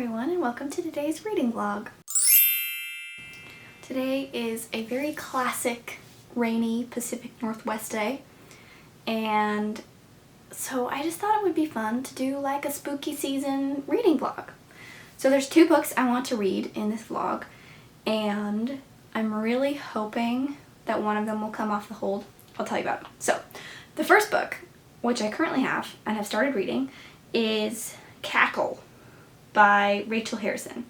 everyone, and welcome to today's reading vlog. Today is a very classic rainy Pacific Northwest day, and so I just thought it would be fun to do like a spooky season reading vlog. So there's two books I want to read in this vlog, and I'm really hoping that one of them will come off the hold. I'll tell you about it. So the first book, which I currently have and have started reading, is Cackle by Rachel Harrison.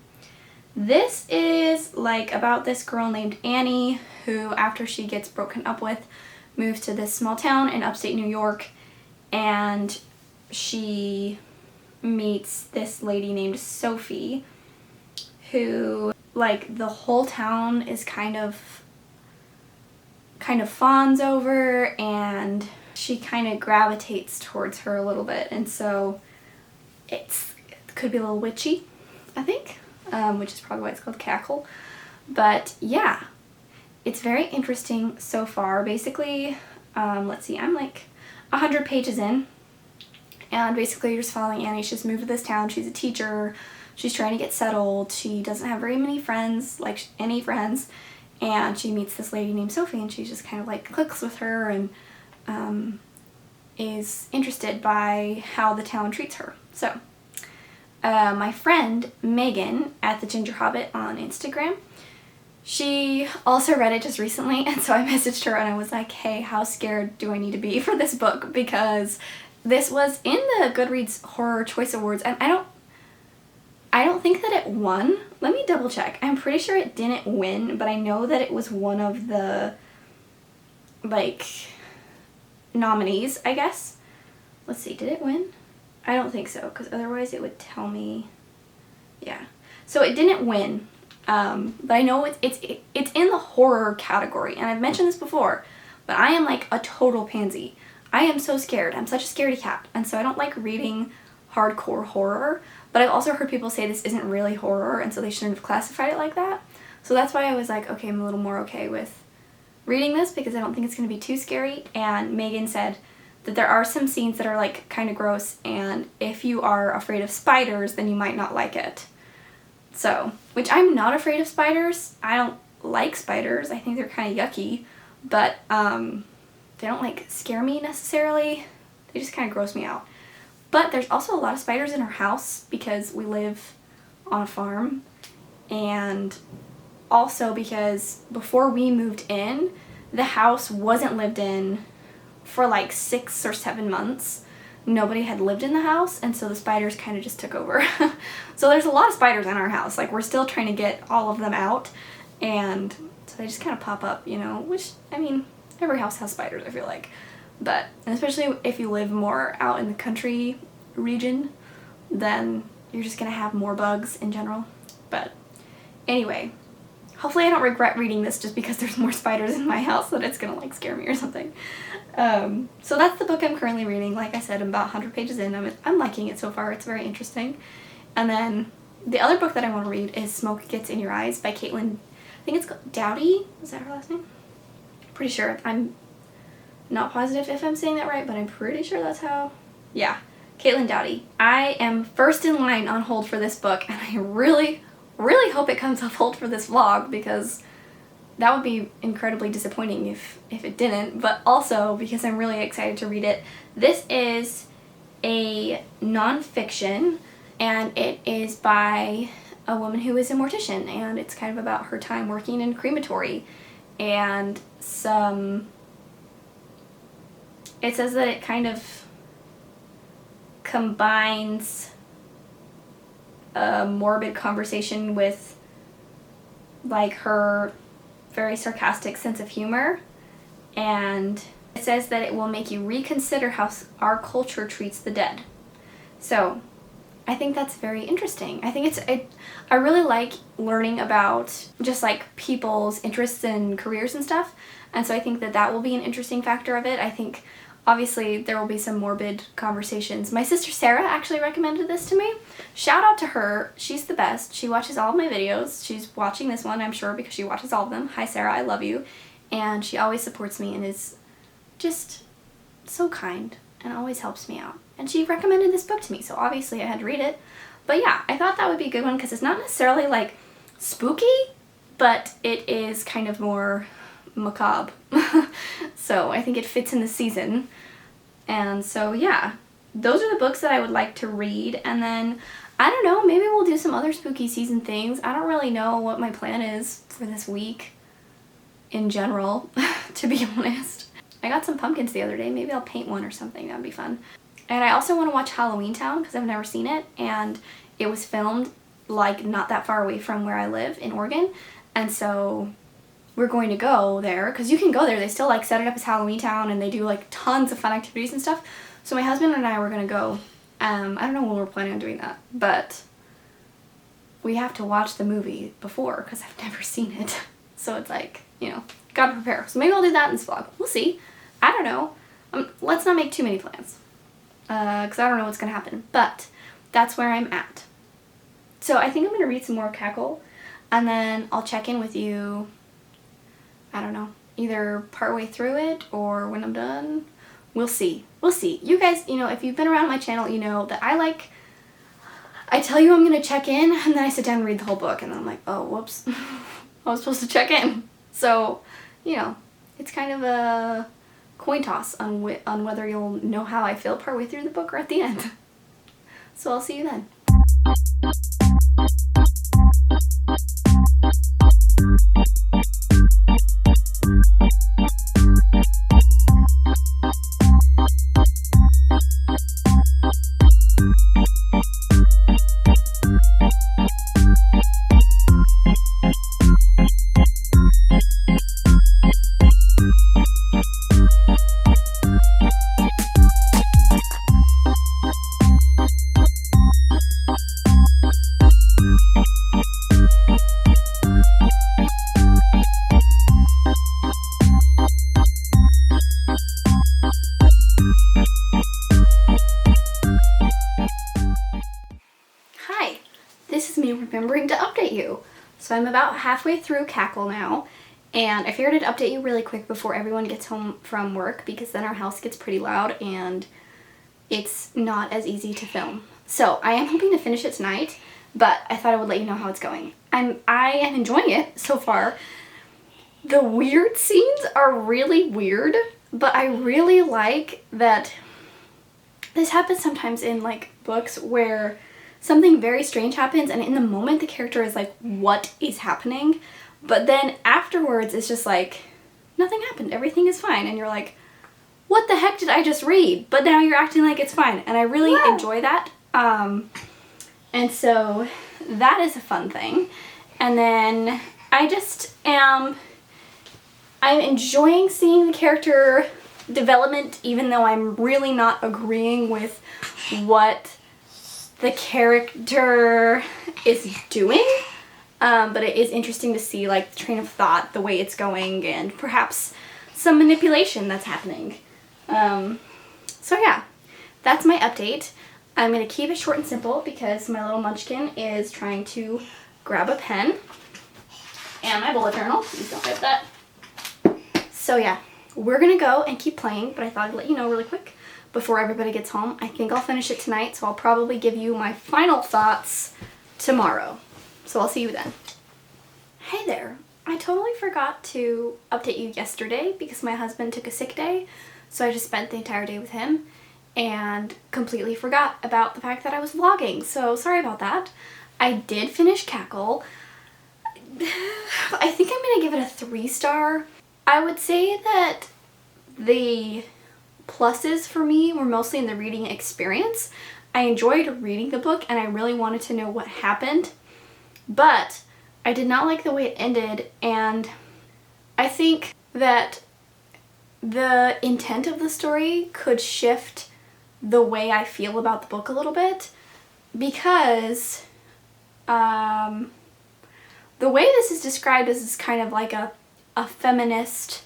This is like about this girl named Annie who, after she gets broken up with, moves to this small town in upstate New York, and she meets this lady named Sophie who, like, the whole town is kind of fawns over, and she kind of gravitates towards her a little bit, and so it could be a little witchy, I think, which is probably why it's called Cackle. But yeah, it's very interesting so far. Basically, let's see, I'm like 100 pages in, and basically you're just following Annie. She's moved to this town. She's a teacher. She's trying to get settled. She doesn't have very many friends, like any friends, and she meets this lady named Sophie, and she just kind of like clicks with her and is interested by how the town treats her. So my friend Megan at the Ginger Hobbit on Instagram, she also read it just recently, and so I messaged her and I was like, hey, how scared do I need to be for this book? Because this was in the Goodreads Horror Choice Awards, and I don't think that it won. Let me double check. I'm pretty sure it didn't win, but I know that it was one of the, like, nominees, I guess. Let's see, did it win? I don't think so, because otherwise it would tell me. Yeah. So it didn't win, but I know it's in the horror category, and I've mentioned this before, but I am like a total pansy. I am so scared. I'm such a scaredy cat, and so I don't like reading hardcore horror, but I've also heard people say this isn't really horror, and so they shouldn't have classified it like that. So that's why I was like, okay, I'm a little more okay with reading this, because I don't think it's going to be too scary. And Megan said that there are some scenes that are like kind of gross, and if you are afraid of spiders, then you might not like it. So, which I'm not afraid of spiders. I don't like spiders. I think they're kind of yucky, but they don't like scare me necessarily. They just kind of gross me out. But there's also a lot of spiders in our house because we live on a farm, and also because before we moved in, the house wasn't lived in for like 6 or 7 months. Nobody had lived in the house, and so the spiders kind of just took over. So there's a lot of spiders in our house. Like, we're still trying to get all of them out, and so they just kind of pop up, you know, which, I mean, every house has spiders, I feel like. But especially if you live more out in the country region, then you're just gonna have more bugs in general. But anyway, hopefully I don't regret reading this just because there's more spiders in my house that it's gonna like scare me or something. So that's the book I'm currently reading. Like I said, I'm about 100 pages in. I'm liking it so far. It's very interesting. And then the other book that I want to read is Smoke Gets in Your Eyes by Caitlin. I think it's called Dowdy. Is that her last name? Pretty sure. I'm not positive if I'm saying that right, but I'm pretty sure that's how. Yeah, Caitlin Dowdy. I am first in line on hold for this book, and I really hope it comes off hold for this vlog, because that would be incredibly disappointing if it didn't, but also because I'm really excited to read it. This is a nonfiction, and it is by a woman who is a mortician, and it's kind of about her time working in a crematory, and it says that it kind of combines a morbid conversation with like her very sarcastic sense of humor, and it says that it will make you reconsider how our culture treats the dead. So I think that's very interesting. I think I really like learning about just like people's interests and careers and stuff, and so I think that will be an interesting factor of it. I think obviously there will be some morbid conversations. My sister Sarah actually recommended this to me. Shout out to her. She's the best. She watches all of my videos. She's watching this one, I'm sure, because she watches all of them. Hi Sarah, I love you. And she always supports me and is just so kind and always helps me out. And she recommended this book to me, so obviously I had to read it. But yeah, I thought that would be a good one because it's not necessarily like spooky, but it is kind of more macabre. So I think it fits in the season. And so yeah, those are the books that I would like to read. And then, I don't know, maybe we'll do some other spooky season things. I don't really know what my plan is for this week in general, to be honest. I got some pumpkins the other day. Maybe I'll paint one or something. That'd be fun. And I also want to watch Halloween Town because I've never seen it. And it was filmed like not that far away from where I live in Oregon. And so we're going to go there because you can go there. They still like set it up as Halloween Town and they do like tons of fun activities and stuff. So my husband and I were going to go. I don't know when we're planning on doing that, but we have to watch the movie before because I've never seen it. So it's like, you know, gotta prepare. So maybe I'll do that in this vlog. We'll see. I don't know. Let's not make too many plans because I don't know what's going to happen. But that's where I'm at. So I think I'm going to read some more of Cackle and then I'll check in with you, I don't know, either partway through it or when I'm done. We'll see. We'll see. You guys, you know, if you've been around my channel, you know that I tell you I'm going to check in and then I sit down and read the whole book and then I'm like, oh, whoops. I was supposed to check in. So, you know, it's kind of a coin toss on whether you'll know how I feel partway through the book or at the end. So I'll see you then. Hi, this is me remembering to update you. So I'm about halfway through Cackle now, and I figured I'd update you really quick before everyone gets home from work because then our house gets pretty loud and it's not as easy to film. So I am hoping to finish it tonight, but I thought I would let you know how it's going. I am enjoying it so far. The weird scenes are really weird, but I really like that this happens sometimes in like books where something very strange happens and in the moment the character is like, what is happening? But then afterwards it's just like, nothing happened, everything is fine. And you're like, what the heck did I just read? But now you're acting like it's fine. And I really enjoy that. And so that is a fun thing. And then I'm enjoying seeing the character development even though I'm really not agreeing with what the character is doing, but it is interesting to see like the train of thought, the way it's going, and perhaps some manipulation that's happening. So yeah, that's my update. I'm going to keep it short and simple because my little munchkin is trying to grab a pen and my bullet journal. Please don't hit that. So yeah, we're going to go and keep playing, but I thought I'd let you know really quick before everybody gets home. I think I'll finish it tonight, so I'll probably give you my final thoughts tomorrow. So I'll see you then. Hey there. I totally forgot to update you yesterday because my husband took a sick day, so I just spent the entire day with him and completely forgot about the fact that I was vlogging, so sorry about that. I did finish Cackle. I think I'm gonna give it a 3-star. I would say that the pluses for me were mostly in the reading experience. I enjoyed reading the book and I really wanted to know what happened, but I did not like the way it ended, and I think that the intent of the story could shift the way I feel about the book a little bit because the way this is described is kind of like a feminist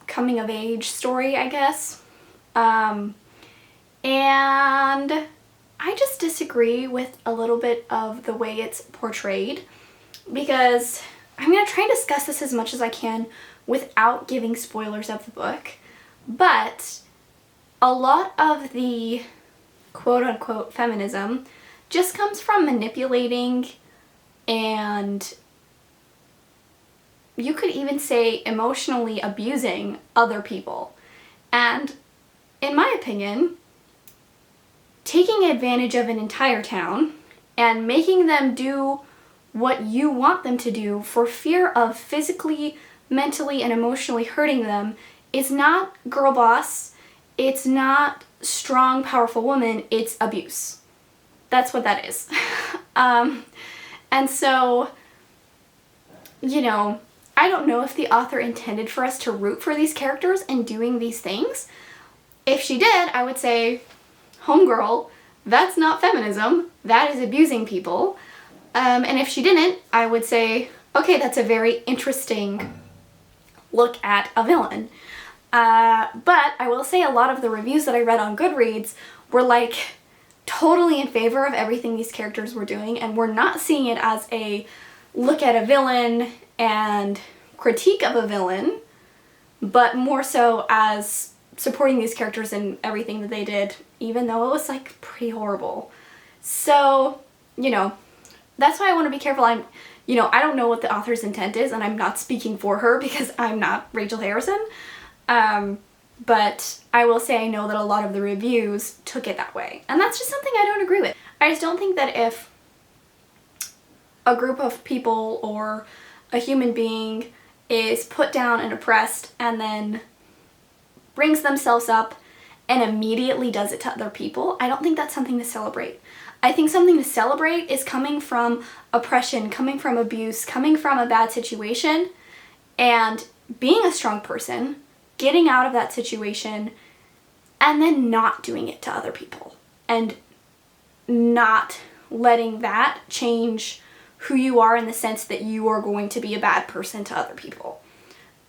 coming of age story, I guess. And I just disagree with a little bit of the way it's portrayed because I'm going to try and discuss this as much as I can without giving spoilers of the book, but a lot of the quote-unquote feminism just comes from manipulating and you could even say emotionally abusing other people. And in my opinion, taking advantage of an entire town and making them do what you want them to do for fear of physically, mentally, and emotionally hurting them is not girl boss, it's not strong, powerful woman, it's abuse. That's what that is. And so, you know, I don't know if the author intended for us to root for these characters in doing these things. If she did, I would say, homegirl, that's not feminism, that is abusing people. And if she didn't, I would say, okay, that's a very interesting look at a villain. But I will say a lot of the reviews that I read on Goodreads were like totally in favor of everything these characters were doing, and we're not seeing it as a look at a villain and critique of a villain, but more so as supporting these characters in everything that they did, even though it was like pretty horrible. So, you know, that's why I want to be careful. I don't know what the author's intent is, and I'm not speaking for her because I'm not Rachel Harrison. But I will say I know that a lot of the reviews took it that way. And that's just something I don't agree with. I just don't think that if a group of people or a human being is put down and oppressed and then brings themselves up and immediately does it to other people, I don't think that's something to celebrate. I think something to celebrate is coming from oppression, coming from abuse, coming from a bad situation, and being a strong person, getting out of that situation, and then not doing it to other people. And not letting that change who you are in the sense that you are going to be a bad person to other people.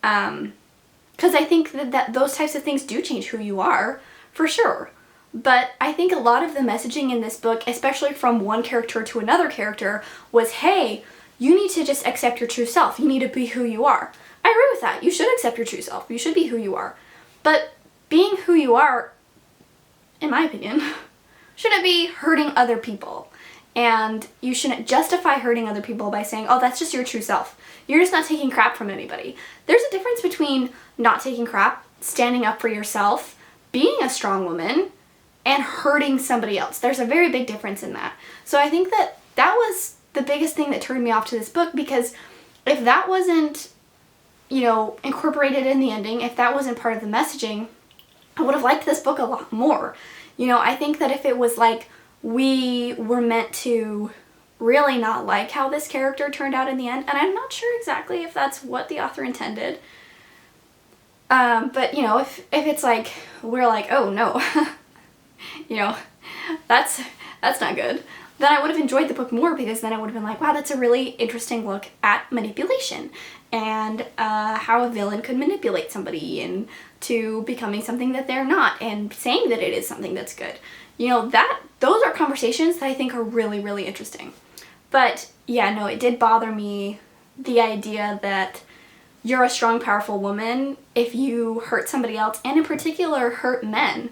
Because I think that those types of things do change who you are, for sure. But I think a lot of the messaging in this book, especially from one character to another character, was, hey, you need to just accept your true self. You need to be who you are. I agree with that. You should accept your true self. You should be who you are. But being who you are, in my opinion, shouldn't be hurting other people. And you shouldn't justify hurting other people by saying, oh, that's just your true self. You're just not taking crap from anybody. There's a difference between not taking crap, standing up for yourself, being a strong woman, and hurting somebody else. There's a very big difference in that. So I think that that was the biggest thing that turned me off to this book, because if that wasn't, incorporated in the ending, if that wasn't part of the messaging, I would have liked this book a lot more. I think that if it was like we were meant to really not like how this character turned out in the end, and I'm not sure exactly if that's what the author intended, but if it's like we're like, oh no, that's not good, then I would have enjoyed the book more, because then I would have been like, wow, that's a really interesting look at manipulation and how a villain could manipulate somebody into becoming something that they're not and saying that it is something that's good. Those are conversations that I think are really, really interesting. But yeah, no, it did bother me, the idea that you're a strong, powerful woman if you hurt somebody else, and in particular hurt men.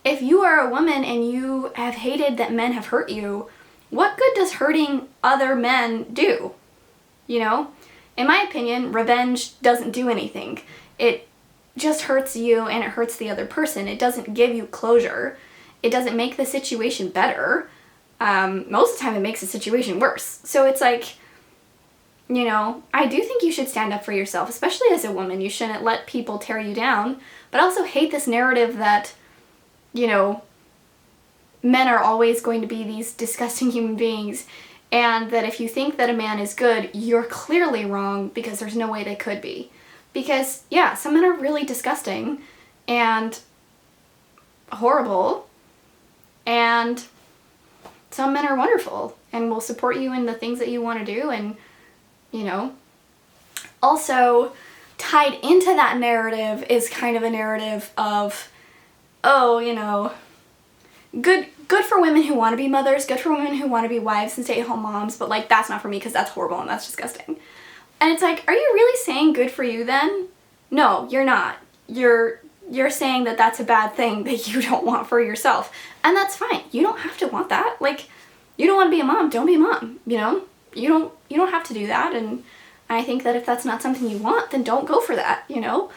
If you are a woman and you have hated that men have hurt you, what good does hurting other men do? In my opinion, revenge doesn't do anything. It just hurts you and it hurts the other person. It doesn't give you closure. It doesn't make the situation better. Most of the time it makes the situation worse. So it's like, I do think you should stand up for yourself, especially as a woman. You shouldn't let people tear you down. But I also hate this narrative that, men are always going to be these disgusting human beings, and that if you think that a man is good, you're clearly wrong, because there's no way they could be. Because, yeah, some men are really disgusting and horrible, and some men are wonderful and will support you in the things that you want to do, and, Also, tied into that narrative is kind of a narrative of, good for women who want to be mothers, good for women who want to be wives and stay-at-home moms, but like that's not for me because that's horrible and that's disgusting. And it's like, are you really saying good for you then? No, you're not. You're saying that that's a bad thing that you don't want for yourself. And that's fine. You don't have to want that. Like, you don't want to be a mom, don't be a mom, you know? You don't have to do that, and I think that if that's not something you want, then don't go for that, you know?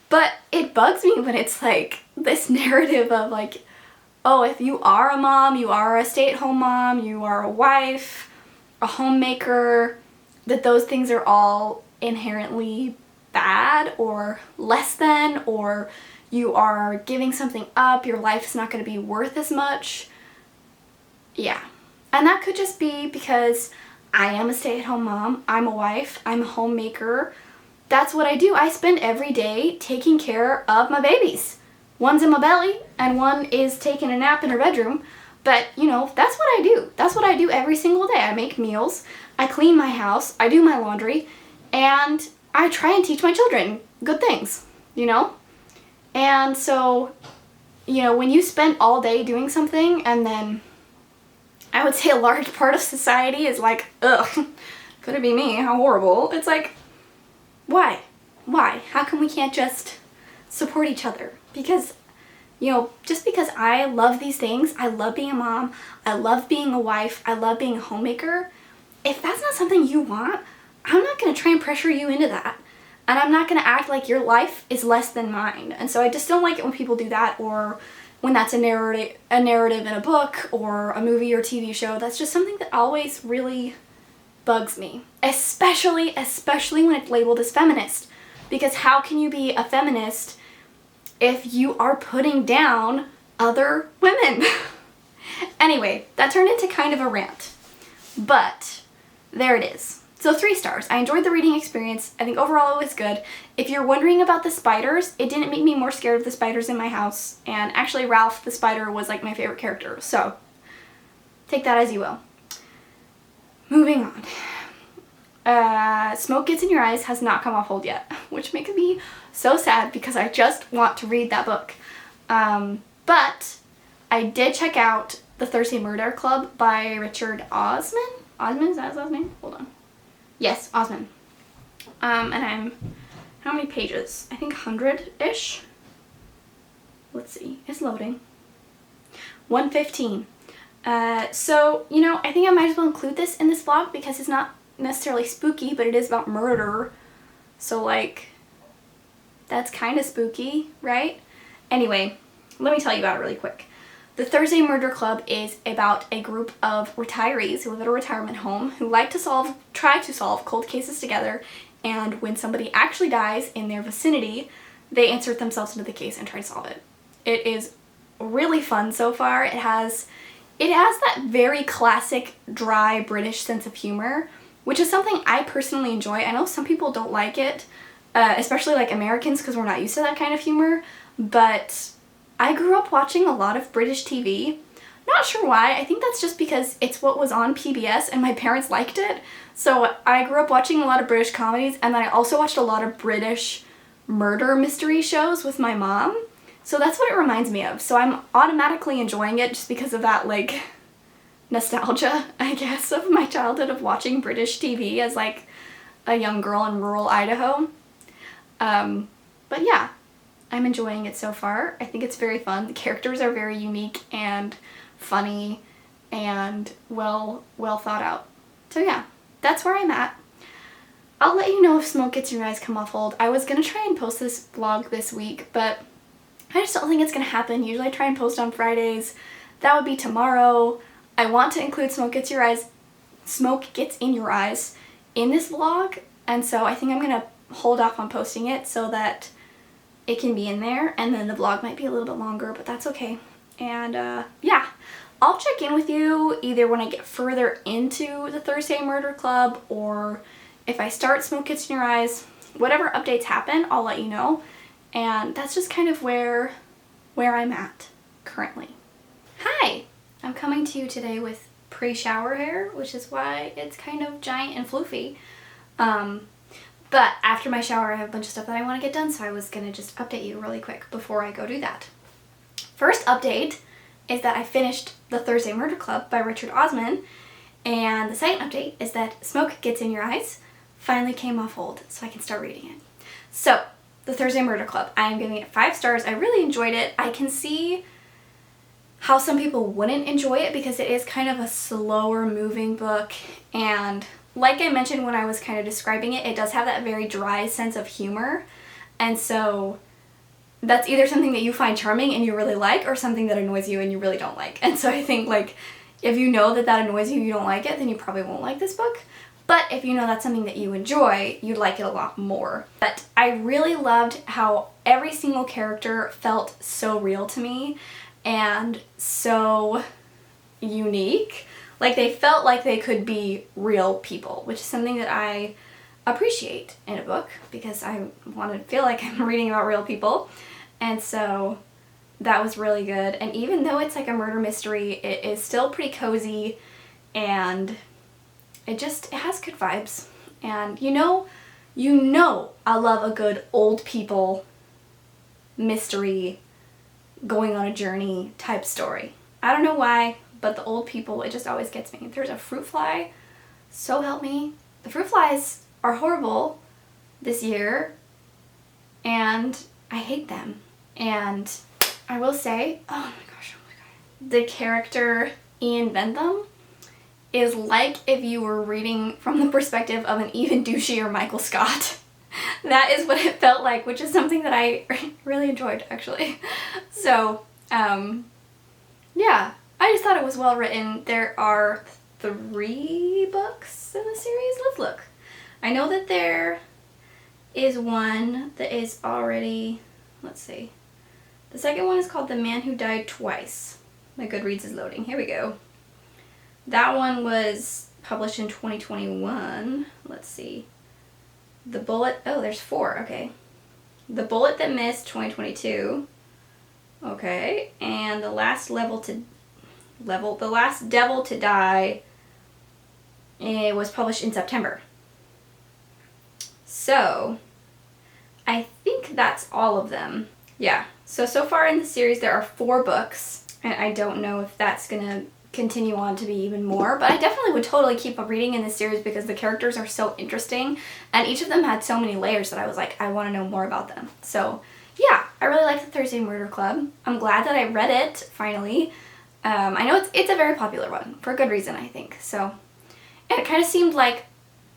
But it bugs me when it's like this narrative of like, oh, if you are a mom, you are a stay-at-home mom, you are a wife, a homemaker, that those things are all inherently bad or less than, or you are giving something up, your life's not going to be worth as much. Yeah. And that could just be because I am a stay-at-home mom, I'm a wife, I'm a homemaker. That's what I do. I spend every day taking care of my babies. One's in my belly and one is taking a nap in her bedroom. But, you know, that's what I do. That's what I do every single day. I make meals, I clean my house, I do my laundry, and I try and teach my children good things, you know? And so, you know, when you spend all day doing something and then I would say a large part of society is like, ugh, could it be me? How horrible. It's like, why? Why? How come we can't just support each other? Because, you know, just because I love these things, I love being a mom, I love being a wife, I love being a homemaker, if that's not something you want, I'm not going to try and pressure you into that. And I'm not going to act like your life is less than mine. And so I just don't like it when people do that, or when that's a narrative in a book or a movie or TV show. That's just something that always really bugs me. Especially when it's labeled as feminist. Because how can you be a feminist if you are putting down other women? Anyway, that turned into kind of a rant. But there it is. So 3 stars. I enjoyed the reading experience. I think overall it was good. If you're wondering about the spiders, it didn't make me more scared of the spiders in my house. And actually Ralph the spider was like my favorite character. So take that as you will. Moving on. Smoke Gets in Your Eyes has not come off hold yet, which makes me so sad because I just want to read that book. But I did check out The Thursday Murder Club by Richard Osman. Osman, is that his last name? Hold on. Yes, Osman. And I'm, how many pages? I think 100-ish. Let's see, it's loading. 115. So, you know, I think I might as well include this in this vlog because it's not necessarily spooky, but it is about murder. So, like, that's kind of spooky, right? Anyway, let me tell you about it really quick. The Thursday Murder Club is about a group of retirees who live at a retirement home who like to try to solve cold cases together, and when somebody actually dies in their vicinity, they insert themselves into the case and try to solve it. It is really fun so far. It has that very classic, dry British sense of humor, which is something I personally enjoy. I know some people don't like it, especially like Americans, because we're not used to that kind of humor, but I grew up watching a lot of British TV. Not sure why. I think that's just because it's what was on PBS and my parents liked it. So I grew up watching a lot of British comedies, and then I also watched a lot of British murder mystery shows with my mom. So that's what it reminds me of. So I'm automatically enjoying it just because of that, like, nostalgia, I guess, of my childhood of watching British TV as, like, a young girl in rural Idaho. But yeah. I'm enjoying it so far. I think it's very fun. The characters are very unique and funny and well thought out. So yeah, that's where I'm at. I'll let you know if Smoke Gets in Your Eyes come off hold. I was gonna try and post this vlog this week, but I just don't think it's gonna happen. Usually I try and post on Fridays. That would be tomorrow. I want to include Smoke Gets in Your Eyes in this vlog, and so I think I'm gonna hold off on posting it so that it can be in there, and then the vlog might be a little bit longer, but that's okay. And yeah, I'll check in with you either when I get further into the Thursday Murder Club, or if I start Smoke Gets in Your Eyes. Whatever updates happen, I'll let you know. And that's just kind of where I'm at currently. Hi! I'm coming to you today with pre-shower hair, which is why it's kind of giant and floofy. But after my shower, I have a bunch of stuff that I want to get done, so I was going to just update you really quick before I go do that. First update is that I finished The Thursday Murder Club by Richard Osman, and the second update is that Smoke Gets in Your Eyes finally came off hold, so I can start reading it. So, The Thursday Murder Club, I am giving it 5 stars. I really enjoyed it. I can see how some people wouldn't enjoy it because it is kind of a slower moving book, and like I mentioned when I was kind of describing it, it does have that very dry sense of humor, and so that's either something that you find charming and you really like, or something that annoys you and you really don't like. And so I think, like, if you know that that annoys you, you don't like it, then you probably won't like this book. But if you know that's something that you enjoy, you'd like it a lot more. But I really loved how every single character felt so real to me and so unique. Like, they felt like they could be real people, which is something that I appreciate in a book because I want to feel like I'm reading about real people. And so that was really good. And even though it's like a murder mystery, it is still pretty cozy, and it has good vibes. And you know I love a good old people mystery, going on a journey type story. I don't know why, but the old people, it just always gets me. There's a fruit fly, so help me. The fruit flies are horrible this year, and I hate them. And I will say, oh my gosh, the character Ian Bentham is like if you were reading from the perspective of an even douchier Michael Scott. That is what it felt like, which is something that I really enjoyed, actually. So, yeah, I just thought it was well written. There are 3 books in the series. Let's look. I know that there is one that is already, let's see. The second one is called The Man Who Died Twice. My Goodreads is loading. Here we go. That one was published in 2021. Let's see. The Bullet, oh, there's 4, okay. The Bullet That Missed, 2022. Okay, and The Last Devil to Die, it was published in September. So, I think that's all of them. Yeah, so far in the series there are 4 books, and I don't know if that's gonna continue on to be even more, but I definitely would totally keep reading in this series because the characters are so interesting, and each of them had so many layers that I was like, I want to know more about them. So yeah, I really like the Thursday Murder Club. I'm glad that I read it finally. I know it's a very popular one for a good reason, I think. So, and it kind of seemed like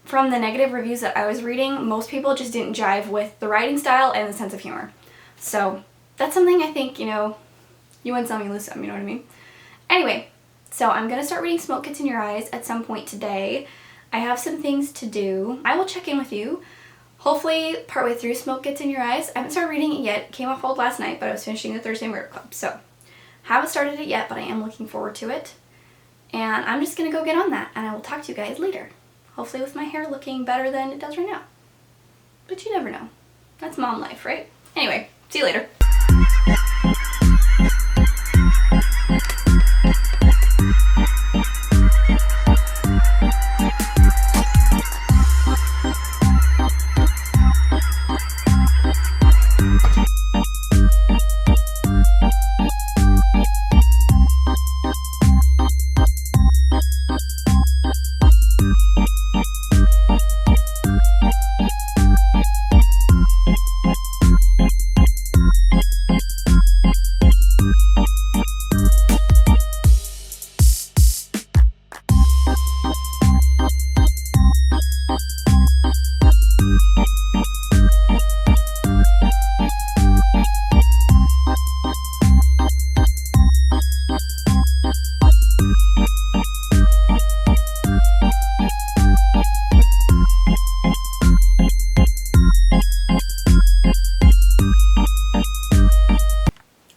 from the negative reviews that I was reading, most people just didn't jive with the writing style and the sense of humor. So that's something I think, you know, you win some, you lose some, you know what I mean? Anyway, so I'm going to start reading Smoke Gets in Your Eyes at some point today. I have some things to do. I will check in with you, hopefully partway through Smoke Gets in Your Eyes. I haven't started reading it yet. It came off hold last night, but I was finishing the Thursday Murder Club. So, haven't started it yet, but I am looking forward to it. And I'm just going to go get on that, and I will talk to you guys later. Hopefully with my hair looking better than it does right now. But you never know. That's mom life, right? Anyway, see you later.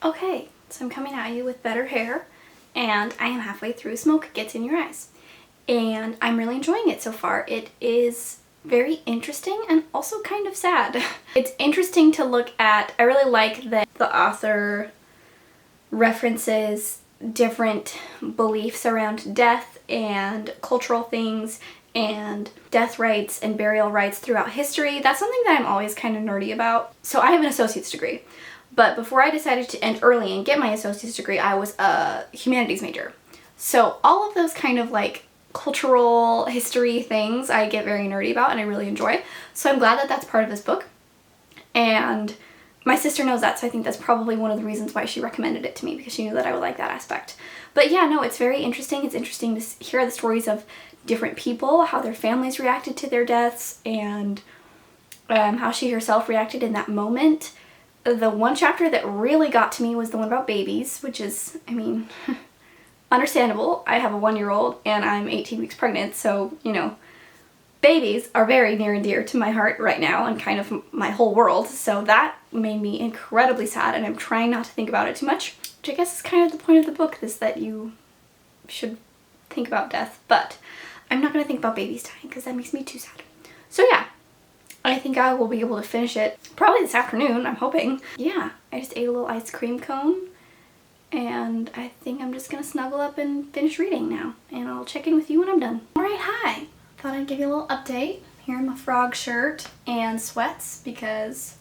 Okay, so I'm coming at you with better hair, and I am halfway through Smoke Gets in Your Eyes, and I'm really enjoying it so far. It is very interesting and also kind of sad. It's interesting to look at. I really like that the author references different beliefs around death and cultural things and death rites and burial rites throughout history. That's something that I'm always kind of nerdy about. So I have an associate's degree, but before I decided to end early and get my associate's degree, I was a humanities major. So all of those kind of like cultural history things I get very nerdy about and I really enjoy. So I'm glad that that's part of this book. And My sister knows that, so I think that's probably one of the reasons why she recommended it to me, because she knew that I would like that aspect. But yeah, no, it's very interesting. It's interesting to hear the stories of different people, how their families reacted to their deaths, and how she herself reacted in that moment. The one chapter that really got to me was the one about babies, which is, I mean, understandable. I have a 1-year-old and I'm 18 weeks pregnant, so, you know, babies are very near and dear to my heart right now and kind of my whole world, so that made me incredibly sad, and I'm trying not to think about it too much, which I guess is kind of the point of the book, is that you should think about death, but I'm not going to think about babies dying because that makes me too sad. So yeah, I think I will be able to finish it probably this afternoon, I'm hoping. Yeah, I just ate a little ice cream cone, and I think I'm just going to snuggle up and finish reading now, and I'll check in with you when I'm done. Alright, hi! Thought I'd give you a little update. Here in my frog shirt and sweats because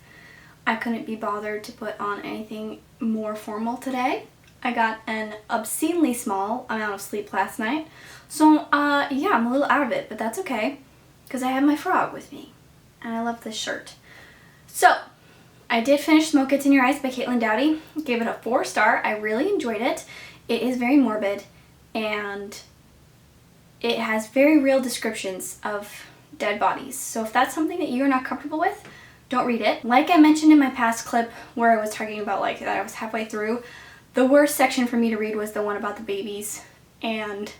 I couldn't be bothered to put on anything more formal today. I got an obscenely small amount of sleep last night, so yeah, I'm a little out of it, but that's okay because I have my frog with me and I love this shirt. So I did finish Smoke Gets in Your Eyes by Caitlin Doughty. Gave it a 4-star. I really enjoyed it. It is very morbid and it has very real descriptions of dead bodies. So if that's something that you're not comfortable with, don't read it. Like I mentioned in my past clip where I was talking about like that I was halfway through, the worst section for me to read was the one about the babies. And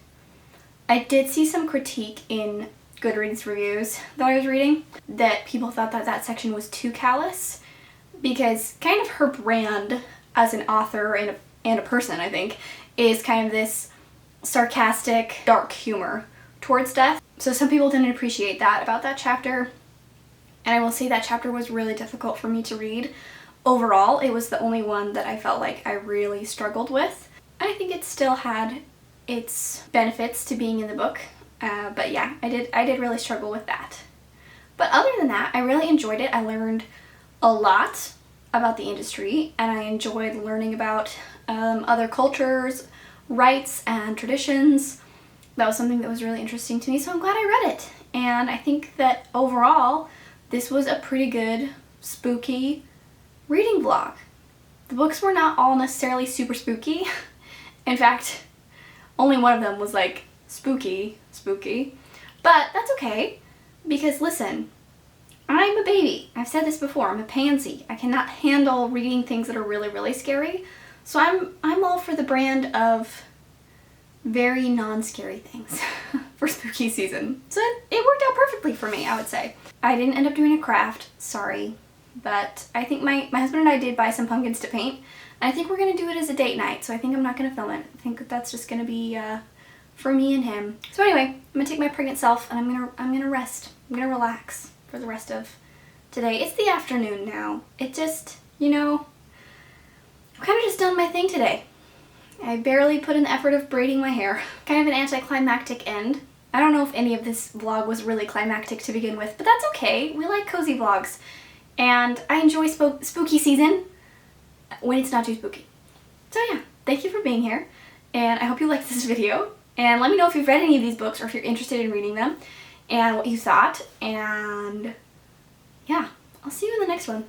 I did see some critique in Goodreads reviews that I was reading that people thought that that section was too callous, because kind of her brand as an author and a person, I think, is kind of this sarcastic, dark humor towards death. So some people didn't appreciate that about that chapter, and I will say that chapter was really difficult for me to read. Overall, it was the only one that I felt like I really struggled with. I think it still had its benefits to being in the book, but yeah, I did really struggle with that. But other than that, I really enjoyed it. I learned a lot about the industry, and I enjoyed learning about other cultures, rites, and traditions. That was something that was really interesting to me, so I'm glad I read it. And I think that overall, this was a pretty good, spooky reading vlog. The books were not all necessarily super spooky. In fact, only one of them was like spooky, but that's okay, because listen, I'm a baby. I've said this before, I'm a pansy. I cannot handle reading things that are really, really scary. So I'm all for the brand of very non-scary things for spooky season. So it worked out perfectly for me, I would say. I didn't end up doing a craft, sorry, but I think my husband and I did buy some pumpkins to paint, and I think we're gonna do it as a date night, so I think I'm not gonna film it. I think that that's just gonna be for me and him. So anyway, I'm gonna take my pregnant self and I'm gonna rest. I'm gonna relax for the rest of today. It's the afternoon now. It just, you know, I've kind of just done my thing today. I barely put in the effort of braiding my hair. Kind of an anticlimactic end. I don't know if any of this vlog was really climactic to begin with, but that's okay. We like cozy vlogs. And I enjoy spooky season when it's not too spooky. So yeah, thank you for being here. And I hope you liked this video. And let me know if you've read any of these books or if you're interested in reading them and what you thought. And yeah, I'll see you in the next one.